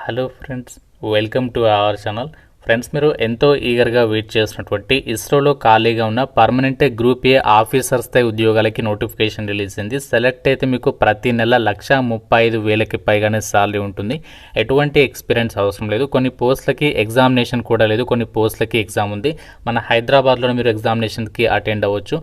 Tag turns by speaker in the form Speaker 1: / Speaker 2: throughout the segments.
Speaker 1: Hello friends, welcome to our channel. Friends, మీరు ఎంతో ఈగర్గా wait చేసినటువంటి ఇస్రోలో ఖాళీగా ఉన్న పర్మనెంట్ గ్రూప్ ఏ ఆఫీసర్ స్థాయి ఉద్యోగాలకి నోటిఫికేషన్ రిలీజ్ అయింది. సెలెక్ట్ అయితే మీకు ప్రతి నెల 1,35,000కి పైగానే సాలరీ ఉంటుంది. ఎటువంటి ఎక్స్పీరియన్స్ అవసరం లేదు. కొన్ని పోస్టులకి ఎగ్జామినేషన్ కూడా లేదు, కొన్ని పోస్టులకి ఎగ్జామ్ ఉంది. మన హైదరాబాద్లో మీరు ఎగ్జామినేషన్కి అటెండ్ అవ్వచ్చు.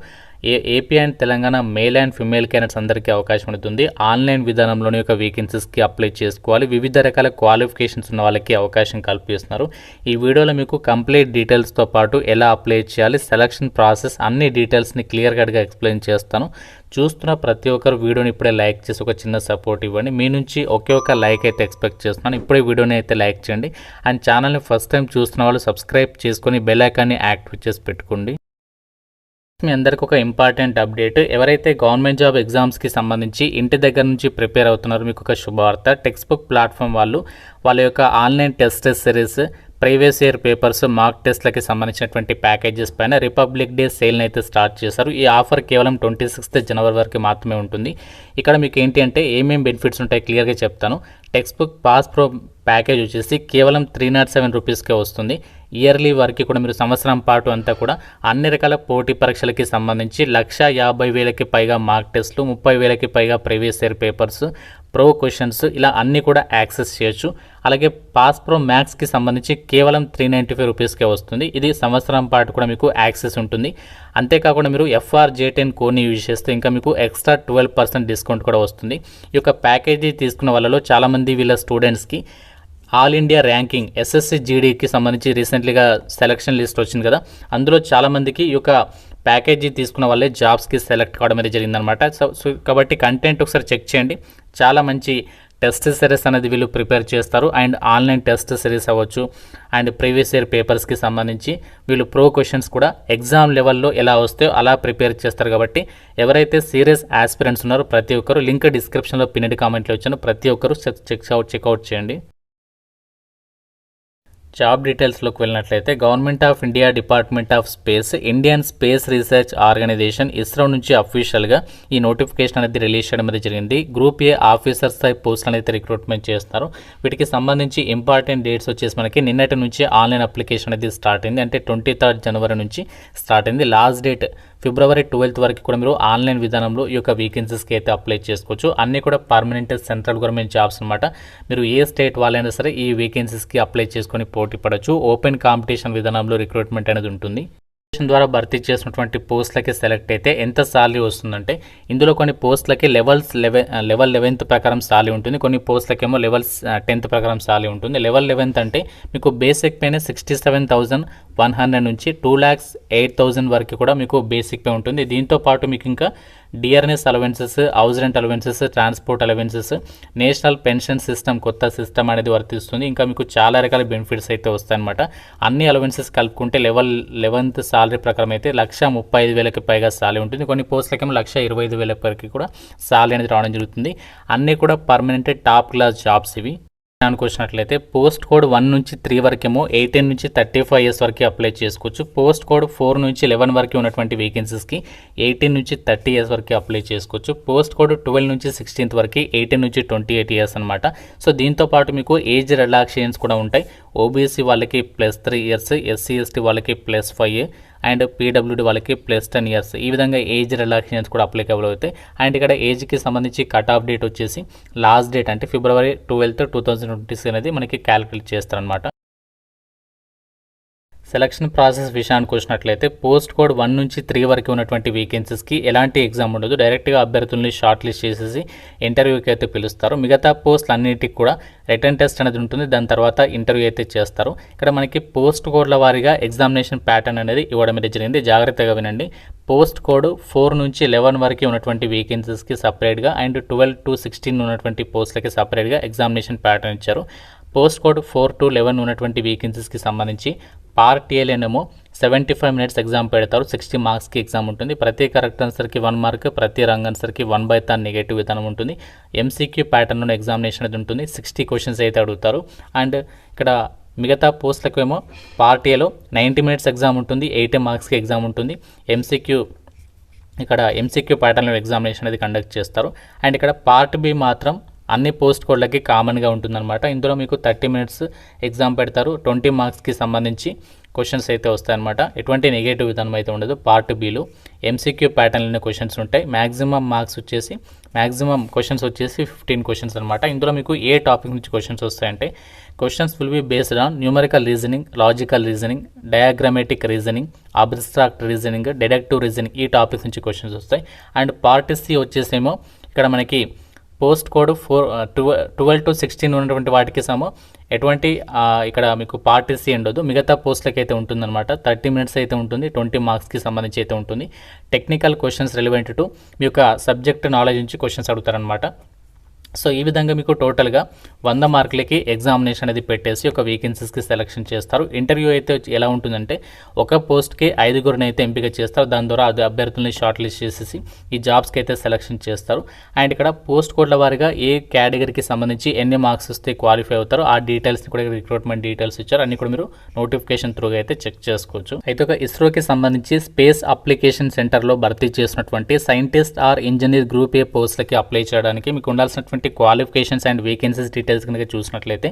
Speaker 1: AP and Telangana male and female candidates అందరికీ అవకాశం ఉంటుంది. ఆన్లైన్ విధానంలోని యొక్క వేకెన్సీస్కి అప్లై చేసుకోవాలి. వివిధ రకాల క్వాలిఫికేషన్స్ ఉన్న వాళ్ళకి అవకాశం కల్పిస్తున్నారు. ఈ వీడియోలో మీకు కంప్లీట్ డీటెయిల్స్తో పాటు ఎలా అప్లై చేయాలి, సెలక్షన్ ప్రాసెస్ అన్ని డీటెయిల్స్ని క్లియర్ కట్గా ఎక్స్ప్లెయిన్ చేస్తాను. చూస్తున్న ప్రతి ఒక్కరు వీడియోని ఇప్పుడే లైక్ చేసి ఒక చిన్న సపోర్ట్ ఇవ్వండి. మీ నుంచి ఒకే ఒక లైక్ అయితే ఎక్స్పెక్ట్ చేస్తున్నాను. ఇప్పుడే వీడియోని అయితే లైక్ చేయండి. అండ్ ఛానల్ని ఫస్ట్ టైం చూస్తున్న వాళ్ళు సబ్స్క్రైబ్ చేసుకొని బెల్ ఐకాన్ని యాక్టివేట్ చేసి పెట్టుకోండి. మీ అందరికి ఒక ఇంపార్టెంట్ అప్డేట్. ఎవరైతే గవర్నమెంట్ జాబ్ ఎగ్జామ్స్కి సంబంధించి ఇంటి దగ్గర నుంచి ప్రిపేర్ అవుతున్నారో మీకు ఒక శుభవార్త. టెక్స్ట్ బుక్ ప్లాట్ఫామ్ వాళ్ళ యొక్క online test series, previous year papers, mark టెస్ట్లకి సంబంధించినటువంటి ప్యాకేజెస్ పైన రిపబ్లిక్ డే సేల్ని అయితే స్టార్ట్ చేశారు. ఈ ఆఫర్ కేవలం 26 జనవరి వరకు మాత్రమే ఉంటుంది. ఇక్కడ మీకు ఏంటి అంటే ఏమేమి బెనిఫిట్స్ ఉంటాయి క్లియర్గా చెప్తాను. Text book pass pro package వచ్చేసి కేవలం 307 రూపీస్కే వస్తుంది. ఇయర్లీ వరకు కూడా మీరు సంవత్సరం పాటు అంతా కూడా అన్ని రకాల పోటీ పరీక్షలకి సంబంధించి 1,50,000కి పైగా మార్క్ టెస్ట్లు, 30,000కి పైగా previous year papers, pro questions ఇలా అన్నీ కూడా యాక్సెస్ చేయొచ్చు. అలాగే పాస్ ప్రో మ్యాథ్స్కి సంబంధించి కేవలం 395 రూపీస్కే వస్తుంది. ఇది సంవత్సరం పాటు కూడా మీకు యాక్సెస్ ఉంటుంది. అంతేకాకుండా మీరు FRJ10 కోడ్ని యూజ్ చేస్తే ఇంకా మీకు ఎక్స్ట్రా 12% డిస్కౌంట్ కూడా వస్తుంది. ఈ యొక్క ప్యాకేజీ తీసుకున్న వాళ్ళలో చాలామంది వీళ్ళ స్టూడెంట్స్కి ఆల్ ఇండియా ర్యాంకింగ్ SSC GDకి సంబంధించి రీసెంట్లీగా సెలక్షన్ లిస్ట్ వచ్చింది కదా, అందులో చాలామందికి ఈ యొక్క ప్యాకేజీ తీసుకున్న వాళ్ళే జాబ్స్కి సెలెక్ట్ కావడం అనేది జరిగిందనమాట. సో కాబట్టి కంటెంట్ ఒకసారి చెక్ చేయండి. చాలా మంచి టెస్ట్ సిరీస్ అనేది వీళ్ళు ప్రిపేర్ చేస్తారు. అండ్ ఆన్లైన్ టెస్ట్ సిరీస్ అవ్వచ్చు, అండ్ ప్రీవియస్ ఇయర్ పేపర్స్కి సంబంధించి వీళ్ళు ప్రో క్వశ్చన్స్ కూడా ఎగ్జామ్ లెవెల్లో ఎలా వస్తాయో అలా ప్రిపేర్ చేస్తారు. కాబట్టి ఎవరైతే సీరియస్ ఆస్పిరెంట్స్ ఉన్నారో ప్రతి ఒక్కరు లింక్ డిస్క్రిప్షన్లో పిన్నెడ్ కామెంట్లో వచ్చాను, ప్రతి ఒక్కరు చెక్అవుట్ చేయండి. జాబ్ డీటెయిల్స్లోకి వెళ్ళినట్లయితే government of India department of space, Indian space research organisation ISRO నుంచి అఫీషియల్గా ఈ నోటిఫికేషన్ అనేది రిలీజ్ చేయడం అనేది జరిగింది. గ్రూప్ ఏ ఆఫీసర్ స్థాయి పోస్టులు అనేది రిక్రూట్మెంట్ చేస్తారు. వీటికి సంబంధించి ఇంపార్టెంట్ డేట్స్ వచ్చేసి మనకి నిన్నటి నుంచి ఆన్లైన్ అప్లికేషన్ అనేది స్టార్ట్ అయింది. అంటే 23 జనవరి నుంచి స్టార్ట్ అయింది. లాస్ట్ డేట్ February 12 వరకు కూడా మీరు ఆన్లైన్ విధానంలో ఈ యొక్క వేకెన్సీస్కి అయితే అప్లై చేసుకోవచ్చు. అన్నీ కూడా పర్మనెంట్ సెంట్రల్ గవర్నమెంట్ జాబ్స్ అనమాట. మీరు ఏ స్టేట్ వాళ్ళైనా సరే ఈ వేకెన్సీస్కి అప్లై చేసుకొని పోటీ పడవచ్చు. ఓపెన్ కాంపిటీషన్ విధానంలో రిక్రూట్మెంట్ అనేది ఉంటుంది. ద్వారా భర్తీ చేసినటువంటి పోస్టులకి సెలెక్ట్ అయితే ఎంత సాలరీ వస్తుందంటే ఇందులో కొన్ని పోస్టులకి లెవెల్ 11th ప్రకారం సాలరీ ఉంటుంది. కొన్ని పోస్టులకేమో లెవెల్ 10th ప్రకారం సాలరీ ఉంటుంది. లెవెల్ 11th అంటే మీకు బేసిక్ పేనే 67,100 నుంచి 2,08,000 వరకు కూడా మీకు బేసిక్ పే ఉంటుంది. దీంతో పాటు మీకు ఇంకా DRS allowances, house rent allowances, transport allowances, national pension system కొత్త సిస్టమ్ అనేది వర్తిస్తుంది. ఇంకా మీకు చాలా రకాల బెనిఫిట్స్ అయితే వస్తాయన్నమాట. అన్ని అలవెన్సెస్ కలుపుకుంటే లెవెల్ 11th సాలరీ ప్రకారం అయితే 1,35,000కి పైగా సాలరీ ఉంటుంది. కొన్ని పోస్టులకేమో 1,25,000 వరకు కూడా సాలరీ అనేది రావడం జరుగుతుంది. అన్నీ కూడా పర్మనెంట్ టాప్ క్లాస్ జాబ్స్ ఇవి. అనుకొచ్చినట్లయితే పోస్ట్ కోడ్ 1 నుంచి 3 వరకేమో 18 నుంచి 35 ఇయర్స్ వరకు అప్లై చేసుకోవచ్చు. పోస్ట్ కోడ్ 4 నుంచి 11 వరకు ఉన్నటువంటి వేకెన్సీస్కి 18 నుంచి 30 ఇయర్స్ వరకు అప్లై చేసుకోవచ్చు. పోస్ట్ కోడ్ 12 నుంచి 16th వరకు 18 నుంచి 28 ఇయర్స్ అనమాట. సో దీంతో పాటు మీకు ఏజ్ రిలాక్సేషన్స్ కూడా ఉంటాయి. ఓబీసీ వాళ్ళకి +3 ఇయర్స్, SC ST వాళ్ళకి +5 అండ్ PWD వాళ్ళకి +10 ఇయర్స్. ఈ విధంగా ఏజ్ రిలాక్సేషన్స్ కూడా అప్లికబుల్ అవుతాయి. అండ్ ఇక్కడ ఏజ్కి సంబంధించి కట్ ఆఫ్ డేట్ వచ్చేసి లాస్ట్ డేట్ అంటే February 12, 2026 అనేది మనకి క్యాలిక్యులేట్ చేస్తారనమాట. సెలక్షన్ ప్రాసెస్ విషయానికి వచ్చినట్లయితే పోస్ట్ కోడ్ 1 నుంచి 3 వరకు ఉన్నటువంటి వేకెన్సీస్కి ఎలాంటి ఎగ్జామ్ ఉండదు. డైరెక్ట్గా అభ్యర్థుల్ని షార్ట్ లిస్ట్ చేసేసి ఇంటర్వ్యూకి అయితే పిలుస్తారు. మిగతా పోస్టులు అన్నిటికి కూడా రిటర్న్ టెస్ట్ అనేది ఉంటుంది. దాని తర్వాత ఇంటర్వ్యూ అయితే చేస్తారు. ఇక్కడ మనకి పోస్ట్ కోడ్ల వారీగా ఎగ్జామినేషన్ ప్యాటర్న్ అనేది ఇవ్వడం అనేది జరిగింది. జాగ్రత్తగా వినండి. పోస్ట్ కోడ్ 4 నుంచి 11 వరకు ఉన్నటువంటి వేకెన్సీస్కి సపరేట్గా అండ్ 12 to 16 ఉన్నటువంటి పోస్టులకి సపరేట్గా ఎగ్జామినేషన్ ప్యాటర్న్ ఇచ్చారు. పోస్ట్ కోడ్ 4 to 11 ఉన్నటువంటి వేకెన్సీస్కి సంబంధించి పార్ట్ ఏలోనేమో 75 minutes ఎగ్జామ్ పెడతారు. 60 మార్క్స్కి ఎగ్జామ్ ఉంటుంది. ప్రతి కరెక్ట్ ఆన్సర్కి 1 మార్క్, ప్రతి రాంగ్ ఆన్సర్కి 1/10 నెగటివ్ విధానం ఉంటుంది. MCQ ప్యాటర్న్లో ఎగ్జామినేషన్ అనేది ఉంటుంది. 60 క్వశ్చన్స్ అయితే అడుగుతారు. అండ్ ఇక్కడ మిగతా పోస్టులకు ఏమో పార్ట్ ఏలో 90 minutes ఎగ్జామ్ ఉంటుంది. 80 మార్క్స్కి ఎగ్జామ్ ఉంటుంది. ఇక్కడ MCQ ప్యాటర్న్లో ఎగ్జామినేషన్ అనేది కండక్ట్ చేస్తారు. అండ్ ఇక్కడ పార్ట్ బి మాత్రం అన్ని పోస్ట్ కోడ్లకి కామన్గా ఉంటుందన్నమాట. ఇందులో మీకు 30 మినిట్స్ ఎగ్జామ్ పెడతారు. 20 మార్క్స్కి సంబంధించి క్వశ్చన్స్ అయితే వస్తాయన్నమాట. ఎటువంటి నెగటివ్ విధానం అయితే ఉండదు. పార్ట్ బిలో ఎంసీక్యూ ప్యాటర్న్లోనే క్వశ్చన్స్ ఉంటాయి. మ్యాక్సిమం క్వశ్చన్స్ వచ్చేసి 15 క్వశ్చన్స్ అనమాట. ఇందులో మీకు ఏ టాపిక్ నుంచి క్వశ్చన్స్ వస్తాయంటే questions will be based on numerical reasoning, logical reasoning, diagrammatic reasoning, abstract reasoning, deductive reasoning, ఈ టాపిక్స్ నుంచి క్వశ్చన్స్ వస్తాయి. అండ్ పార్ట్ సి వచ్చేసేమో ఇక్కడ మనకి పోస్ట్ కోడ్ 12 to 16 ఉన్నటువంటి వాటికి ఎటువంటి ఇక్కడ మీకు పార్ట్ సి ఉండదు. మిగతా పోస్టులకి అయితే ఉంటుందన్నమాట. 30 మినిట్స్ అయితే ఉంటుంది. 20 మార్క్స్కి సంబంధించి అయితే ఉంటుంది. Technical questions relevant to me యొక్క సబ్జెక్ట్ నాలెడ్జ్ నుంచి క్వశ్చన్స్ అడుగుతారనమాట. సో ఈ విధంగా మీకు టోటల్గా 100 మార్కులకి ఎగ్జామినేషన్ అనేది పెట్టేసి ఒక వేకెన్సీస్కి సెలెక్షన్ చేస్తారు. ఇంటర్వ్యూ అయితే ఎలా ఉంటుందంటే ఒక పోస్ట్కి 5గురిని అయితే ఎంపిక చేస్తారు. దాని ద్వారా అది అభ్యర్థుల్ని షార్ట్ లిస్ట్ చేసేసి ఈ జాబ్స్కి అయితే సెలెక్షన్ చేస్తారు. అండ్ ఇక్కడ పోస్ట్ కోడ్ల వారిగా ఏ కేటగిరీకి సంబంధించి ఎన్ని మార్క్స్ వస్తే క్వాలిఫై అవుతారో ఆ డీటెయిల్స్ని కూడా రిక్రూట్మెంట్ డీటెయిల్స్ ఇచ్చారు. అన్ని కూడా మీరు నోటిఫికేషన్ త్రూగా అయితే చెక్ చేసుకోవచ్చు. అయితే ఒక ఇస్రోకి సంబంధించి స్పేస్ అప్లికేషన్ సెంటర్లో భర్తీ చేసినటువంటి scientist are engineer group A పోస్టులకి అప్లై చేయడానికి మీకు ఉండాల్సినటువంటి క్వాలిఫికేషన్స్ అండ్ వేకెన్సీస్ డీటెయిల్స్ కనుక చూసినట్లయితే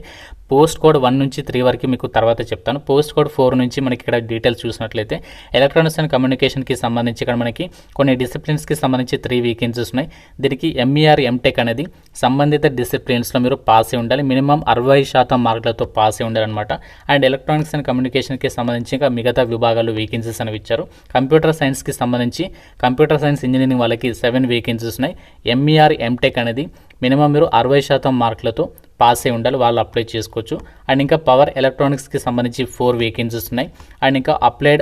Speaker 1: పోస్ట్ కోడ్ 1 నుంచి 3 వరకు మీకు తర్వాత చెప్తాను. పోస్ట్ కోడ్ 4 నుంచి మనకి ఇక్కడ డీటెయిల్స్ చూసినట్లయితే ఎలక్ట్రానిక్స్ అండ్ కమ్యూనికేషన్కి సంబంధించి ఇక్కడ మనకి కొన్ని డిసిప్లిన్స్కి సంబంధించి 3 వేకెన్సీస్ ఉన్నాయి. దీనికి ఎంఈఆర్ ఎంటెక్ అనేది సంబంధిత డిసిప్లిన్స్లో మీరు పాస్ అయి ఉండాలి. మినిమం 60% మార్కులతో పాస్ అయి ఉండాలన్నమాట. అండ్ ఎలక్ట్రానిక్స్ అండ్ కమ్యూనికేషన్కి సంబంధించి ఇంకా మిగతా విభాగాలు వేకెన్సీస్ అనేవి ఇచ్చారు. కంప్యూటర్ సైన్స్కి సంబంధించి కంప్యూటర్ సైన్స్ ఇంజనీరింగ్ వాళ్ళకి 7 వేకెన్సీస్ ఉన్నాయి. ఎంఈఆర్ ఎంటెక్ అనేది మినిమం మీరు 60% మార్కులతో పాస్ అయి ఉండాలి, వాళ్ళు అప్లై చేసుకోవచ్చు. అండ్ ఇంకా పవర్ ఎలక్ట్రానిక్స్కి సంబంధించి 4 వేకెన్సీస్ ఉన్నాయి. అండ్ ఇంకా అప్లైడ్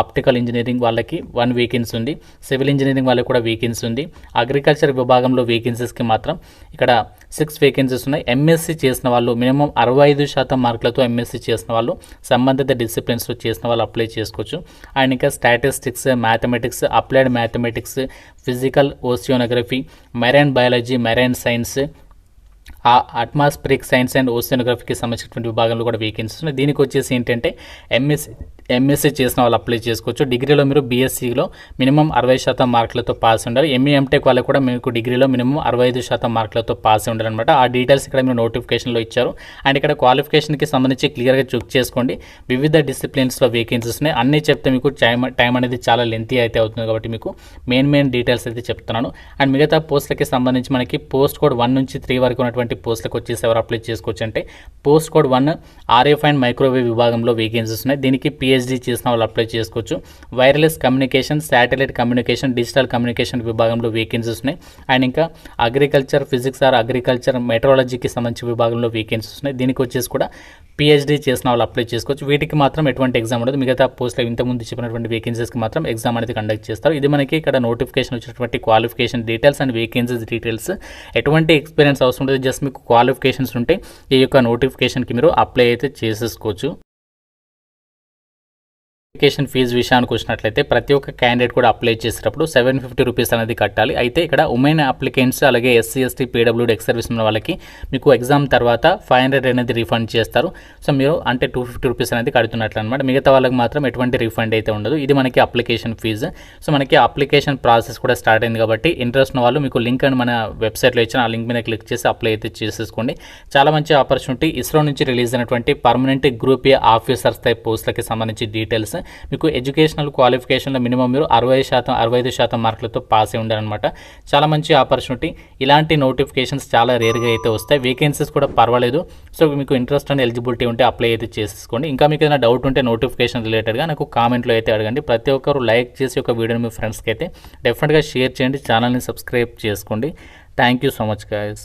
Speaker 1: ఆప్టికల్ ఇంజనీరింగ్ వాళ్ళకి 1 వేకెన్సీ ఉంది. సివిల్ ఇంజనీరింగ్ వాళ్ళకి కూడా వేకెన్సీ ఉంది. అగ్రికల్చర్ విభాగంలో వేకెన్సీస్కి మాత్రం ఇక్కడ 6 వేకెన్సీస్ ఉన్నాయి. ఎంఎస్సీ చేసిన వాళ్ళు మినిమం 65% మార్కులతో ఎంఎస్సీ చేసిన వాళ్ళు సంబంధిత డిసిప్లిన్స్లో చేసిన వాళ్ళు అప్లై చేసుకోవచ్చు. అండ్ ఇంకా statistics, mathematics, applied mathematics, physical, oceanography, marine biology, marine science, atmospheric science and ఓషియోనోగ్రఫీకి సంబంధించినటువంటి విభాగంలో కూడా వేకెన్సీస్ ఉన్నాయి. దీనికి వచ్చేసి ఏంటంటే ఎంఎస్సీ చేసిన వాళ్ళు అప్లై చేసుకోవచ్చు. డిగ్రీలో మీరు బీఎస్సీలో మినిమం 60% మార్కులతో పాస్ ఉండాలి. ఎంఈ ఎంటెక్ వాళ్ళకి కూడా మీకు డిగ్రీలో మినిమం 65% మార్కులతో పాస్ ఉండాలన్నమాట. ఆ డీటెయిల్స్ ఇక్కడ మీరు నోటిఫికేషన్లో ఇచ్చారు. అండ్ ఇక్కడ క్వాలిఫికేషన్కి సంబంధించి క్లియర్గా చెక్ చేసుకోండి. వివిధ డిసిప్లిన్స్లో వేకెన్సీస్ ఉన్నాయి. అన్నీ చెప్తే మీకు టైం అనేది చాలా లెంతీ అయితే అవుతుంది కాబట్టి మీకు మెయిన్ డీటెయిల్స్ అయితే చెప్తున్నాను. అండ్ మిగతా పోస్టులకి సంబంధించి మనకి పోస్ట్ కోడ్ 1 నుంచి 3 వరకు ఉన్నటువంటి పోస్టులకు వచ్చేసి ఎవరు అప్లై చేసుకోవచ్చు అంటే post code 1 RF and microwave విభాగంలో వేకెన్సీస్ ఉన్నాయి. దీనికి పిహెచ్డి చేసిన వాళ్ళు అప్లై చేసుకోవచ్చు. Wireless communication, satellite communication, digital communication విభాగంలో వేకెన్సీస్ ఉన్నాయి. అండ్ ఇంకా అగ్రికల్చర్ ఫిజిక్స్ ఆర్ అగ్రికల్చర్ మెట్రాలజీకి సంబంధించి విభాగంలో వేకెన్సీస్ ఉన్నాయి. దీనికి వచ్చేసి కూడా పిహెచ్డి చేసిన వాళ్ళు అప్లై చేసుకోవచ్చు. వీటికి మాత్రం ఎటువంటి ఎగ్జామ్ ఉండదు. మిగతా పోస్టులు ఇంతకుముందు చెప్పినటువంటి వేకెన్సీస్కి మాత్రం ఎగ్జామ్ అనేది కండక్ట్ చేస్తారు. ఇది మనకి ఇక్కడ నోటిఫికేషన్ వచ్చినటువంటి qualification details and vacancies details. ఎటువంటి ఎక్స్పీరియన్స్ అవసరం ఉంటుంది, జస్ట్ మీకు క్వాలిఫికేషన్స్ ఉంటే ఈ యొక్క నోటిఫికేషన్కి మీరు అప్లై అయితే చేసేసుకోవచ్చు. అప్లికేషన్ ఫీజు విషయానికి వచ్చినట్లయితే ప్రతి ఒక్క క్యాండిడేట్ కూడా అప్లై చేసేటప్పుడు 750 రూపీస్ అనేది కట్టాలి. అయితే ఇక్కడ ఉమెన్ అప్లికెంట్స్ అలాగే SC ST PWD ex service ఉన్న వాళ్ళకి మీకు ఎగ్జామ్ తర్వాత 500 అనేది రిఫండ్ చేస్తారు. సో మీరు అంటే 250 రూపీస్ అనేది కడుతున్నట్లు అనమాట. మిగతా వాళ్ళకి మాత్రం ఎటువంటి రిఫండ్ అయితే ఉండదు. ఇది మనకి అప్లికేషన్ ఫీజు. సో మనకి అప్లికేషన్ ప్రాసెస్ కూడా స్టార్ట్ అయింది కాబట్టి ఇంట్రెస్ట్ ఉన్న వాళ్ళు మీకు లింక్ అని మన వెబ్సైట్లో ఇచ్చిన ఆ లింక్ మీద క్లిక్ చేసి అప్లై అయితే చేసేసుకోండి. చాలా మంచి ఆపర్చునిటీ. ఇస్రో నుంచి రిలీజ్ అయినటువంటి permanent group A officers type పోస్టులకి సంబంధించి డీటెయిల్స్. మీకు ఎడ్యుకేషనల్ క్వాలిఫికేషన్లో మినిమం మీరు 65% మార్కులతో పాస్ అయి ఉండాలన్నమాట. చాలా మంచి ఆపర్చునిటీ. ఇలాంటి నోటిఫికేషన్స్ చాలా రేర్గా అయితే వస్తాయి. వేకెన్సీస్ కూడా పర్వాలేదు. సో మీకు ఇంట్రెస్ట్ అండ్ ఎలిజిబిలిటీ ఉంటే అప్లై అయితే చేసేసుకోండి. ఇంకా మీకు ఏదైనా డౌట్ ఉంటే నోటిఫికేషన్ రిలేటెడ్గా నాకు కామెంట్లో అయితే అడగండి. ప్రతి ఒక్కరు లైక్ చేసి ఒక వీడియోని మీ ఫ్రెండ్స్కి అయితే డెఫినెట్గా షేర్ చేయండి. ఛానల్ని సబ్స్క్రైబ్ చేసుకోండి. Thank you so much guys.